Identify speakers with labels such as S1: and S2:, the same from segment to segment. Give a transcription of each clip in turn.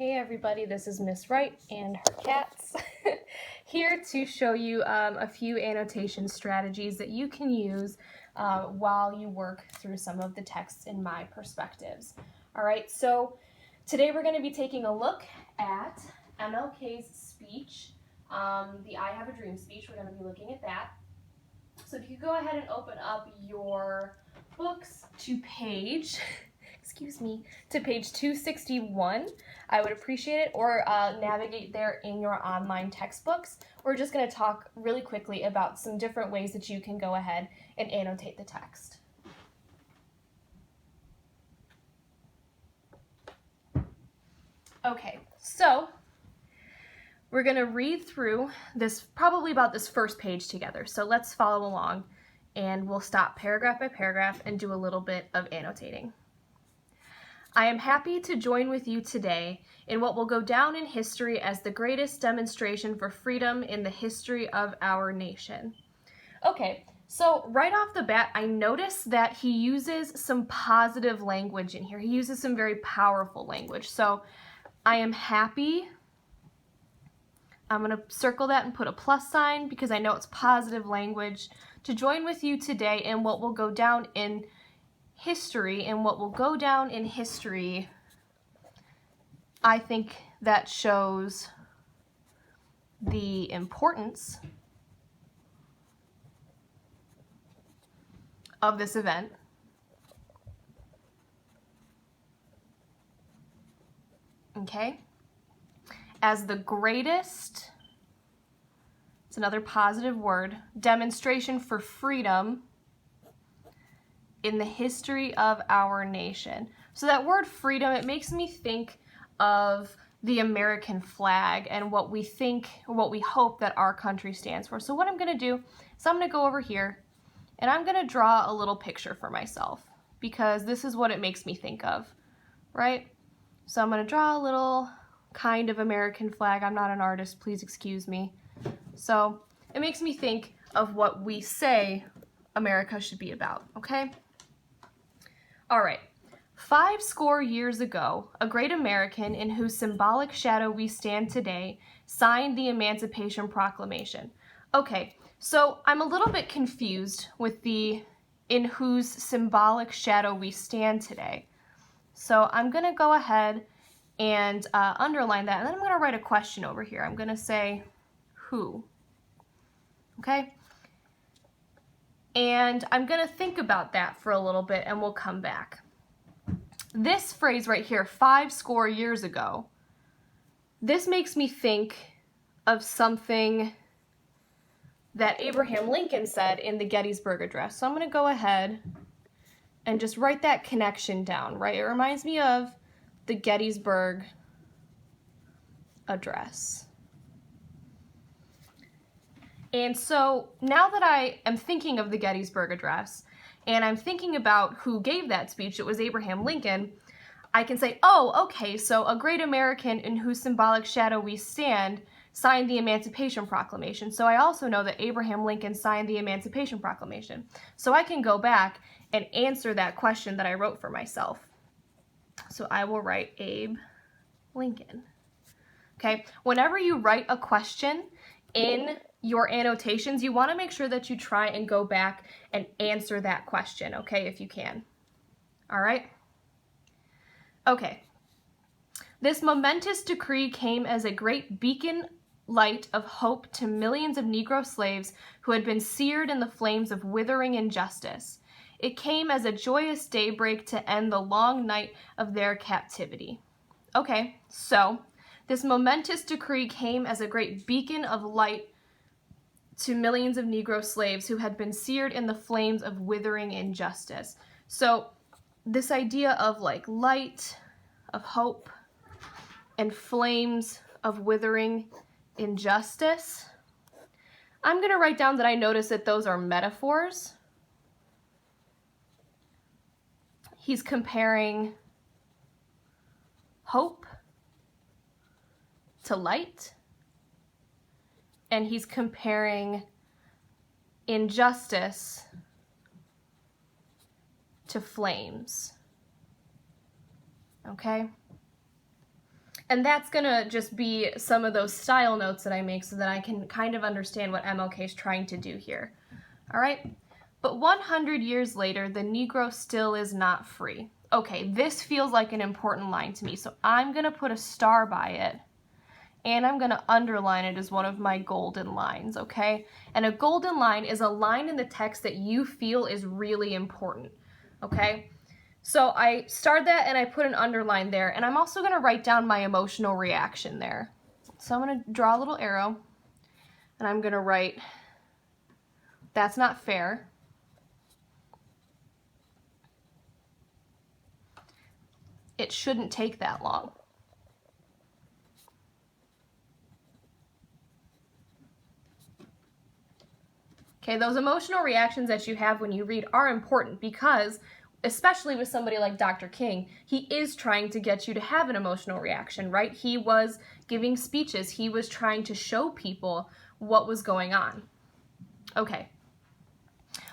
S1: Hey everybody, this is Miss Wright and her cats here to show you a few annotation strategies that you can use while you work through some of the texts in my perspectives. Alright, so today we're going to be taking a look at MLK's speech, the I Have a Dream speech. We're going to be looking at that. So if you go ahead and open up your books to page, to page 261, I would appreciate it, or navigate there in your online textbooks. We're just going to talk really quickly about some different ways that you can go ahead and annotate the text. Okay, so we're going to read through this, probably about this first page together. So let's follow along, and we'll stop paragraph by paragraph and do a little bit of annotating. I am happy to join with you today in what will go down in history as the greatest demonstration for freedom in the history of our nation. Okay, so right off the bat, I notice that he uses some positive language in here. He uses some very powerful language. So I am happy. I'm going to circle that and put a plus sign because I know it's positive language. To join with you today in what will go down in history, and what will go down in history, I think that shows the importance of this event. Okay? As the greatest, it's another positive word, demonstration for freedom in the history of our nation. So that word freedom, it makes me think of the American flag and what we think, what we hope that our country stands for. So what I'm going to do is I'm going to go over here and I'm going to draw a little picture for myself because this is what it makes me think of, right? So I'm going to draw a little kind of American flag. I'm not an artist, please excuse me. So it makes me think of what we say America should be about, okay? All right, 50 years ago, a great American in whose symbolic shadow we stand today signed the Emancipation Proclamation. Okay, so I'm a little bit confused with the in whose symbolic shadow we stand today. So I'm going to go ahead and underline that, and then I'm going to write a question over here. I'm going to say who, okay? And I'm going to think about that for a little bit and we'll come back. This phrase right here, 50 years ago, this makes me think of something that Abraham Lincoln said in the Gettysburg Address. So I'm going to go ahead and just write that connection down, right? It reminds me of the Gettysburg Address. And so now that I am thinking of the Gettysburg Address, and I'm thinking about who gave that speech, it was Abraham Lincoln, I can say, oh, okay, so a great American in whose symbolic shadow we stand signed the Emancipation Proclamation. So I also know that Abraham Lincoln signed the Emancipation Proclamation. So I can go back and answer that question that I wrote for myself. So I will write Abe Lincoln. Okay, whenever you write a question in your annotations, you want to make sure that you try and go back and answer that question, okay, if you can. All right? Okay. This momentous decree came as a great beacon light of hope to millions of Negro slaves who had been seared in the flames of withering injustice. It came as a joyous daybreak to end the long night of their captivity. Okay, so this momentous decree came as a great beacon of light to millions of Negro slaves who had been seared in the flames of withering injustice. So this idea of like light, of hope, and flames of withering injustice, I'm going to write down that I notice that those are metaphors. He's comparing hope to light, and he's comparing injustice to flames. Okay? And that's gonna just be some of those style notes that I make so that I can kind of understand what MLK is trying to do here. All right? But 100 years later, the Negro still is not free. Okay, this feels like an important line to me, so I'm gonna put a star by it, and I'm gonna underline it as one of my golden lines, okay? And a golden line is a line in the text that you feel is really important, okay? So I starred that and I put an underline there, and I'm also gonna write down my emotional reaction there. So I'm gonna draw a little arrow, and I'm gonna write, "That's not fair." It shouldn't take that long. Okay, those emotional reactions that you have when you read are important because, especially with somebody like Dr. King, he is trying to get you to have an emotional reaction, right? He was giving speeches. He was trying to show people what was going on. Okay.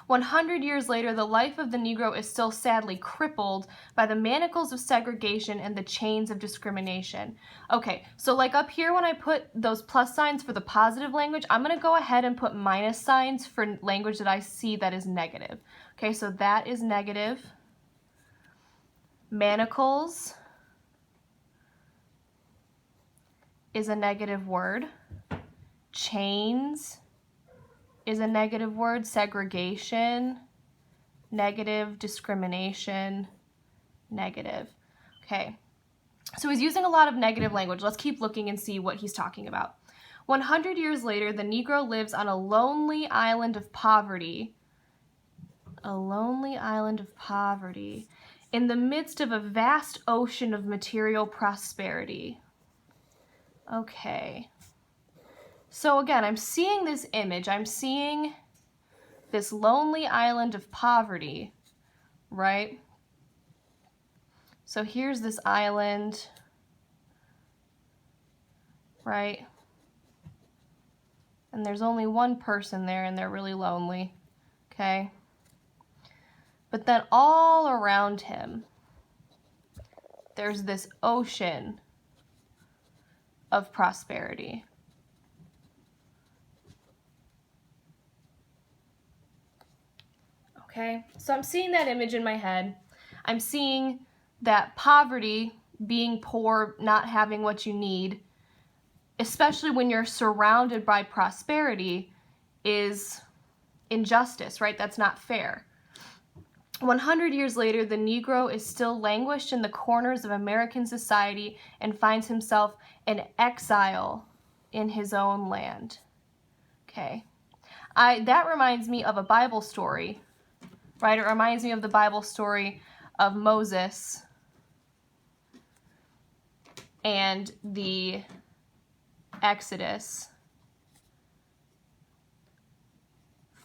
S1: 100 years later, the life of the Negro is still sadly crippled by the manacles of segregation and the chains of discrimination. Okay, so like up here when I put those plus signs for the positive language, I'm going to go ahead and put minus signs for language that I see that is negative. Okay, so that is negative. Manacles is a negative word. Chains is a negative word. Segregation, negative. Discrimination, negative. Okay, so he's using a lot of negative language. Let's keep looking and see what he's talking about. 100 years later, the Negro lives on a lonely island of poverty. A lonely island of poverty in the midst of a vast ocean of material prosperity. Okay. So again, I'm seeing this image. I'm seeing this lonely island of poverty, right? So here's this island, right? And there's only one person there and they're really lonely, okay? But then all around him, there's this ocean of prosperity. Okay, so I'm seeing that image in my head. I'm seeing that poverty, being poor, not having what you need, especially when you're surrounded by prosperity, is injustice, right? That's not fair. 100 years later, the Negro is still languished in the corners of American society and finds himself in exile in his own land. Okay, that reminds me of a Bible story, right? It reminds me of the Bible story of Moses and the Exodus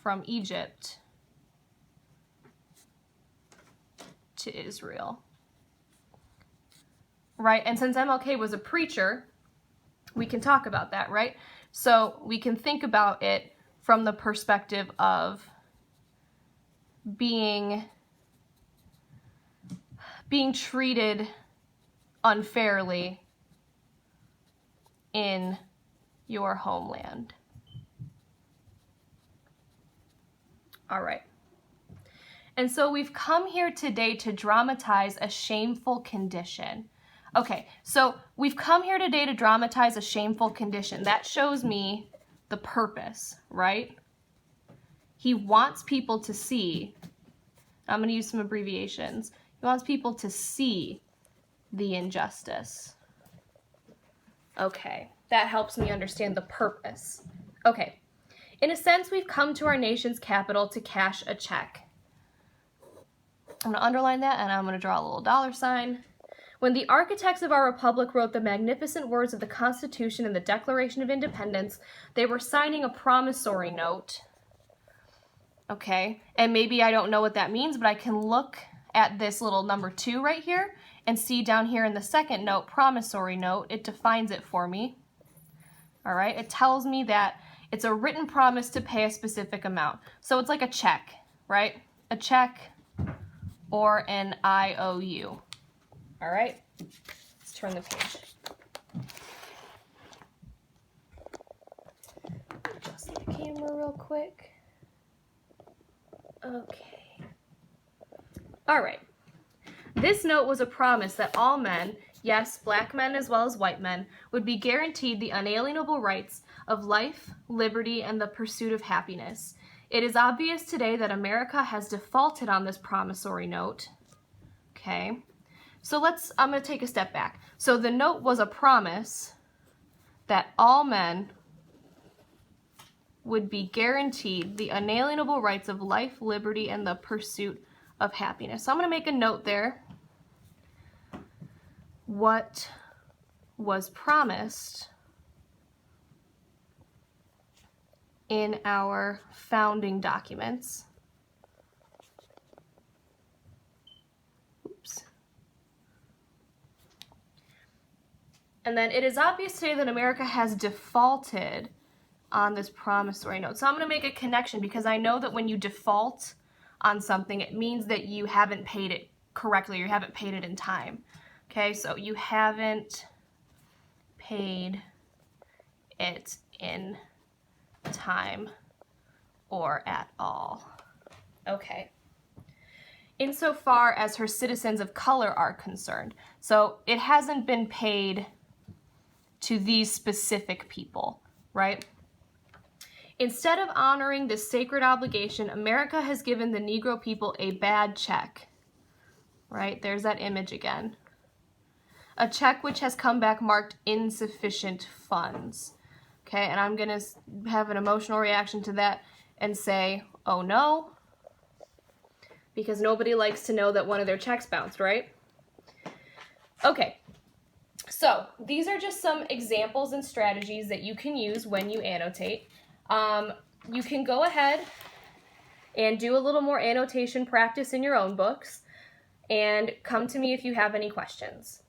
S1: from Egypt to Israel, right? And since MLK was a preacher, we can talk about that, right? So we can think about it from the perspective of being treated unfairly in your homeland. All right. And so we've come here today to dramatize a shameful condition. Okay, so we've come here today to dramatize a shameful condition. That shows me the purpose, right? He wants people to see, I'm going to use some abbreviations. He wants people to see the injustice. Okay, that helps me understand the purpose. Okay, in a sense, we've come to our nation's capital to cash a check. I'm going to underline that, and I'm going to draw a little dollar sign. When the architects of our republic wrote the magnificent words of the Constitution and the Declaration of Independence, they were signing a promissory note. Okay, and maybe I don't know what that means, but I can look at this little number 2 right here and see down here in the second note, promissory note, it defines it for me. All right, it tells me that it's a written promise to pay a specific amount. So it's like a check, right? A check or an IOU. All right, let's turn the page. camera real quick. Okay. All right. This note was a promise that all men, yes, black men as well as white men, would be guaranteed the unalienable rights of life, liberty, and the pursuit of happiness. It is obvious today that America has defaulted on this promissory note. Okay. So I'm going to take a step back. So the note was a promise that all men would be guaranteed the unalienable rights of life, liberty, and the pursuit of happiness. So I'm going to make a note there. What was promised in our founding documents. Oops. And then it is obvious today that America has defaulted on this promissory note. So I'm going to make a connection because I know that when you default on something, it means that you haven't paid it correctly or you haven't paid it in time. Okay, so you haven't paid it in time or at all. Okay. Insofar as her citizens of color are concerned. So it hasn't been paid to these specific people, right? Instead of honoring this sacred obligation, America has given the Negro people a bad check, right? There's that image again. A check which has come back marked insufficient funds. Okay, and I'm going to have an emotional reaction to that and say, oh no, because nobody likes to know that one of their checks bounced, right? Okay, so these are just some examples and strategies that you can use when you annotate. You can go ahead and do a little more annotation practice in your own books and come to me if you have any questions.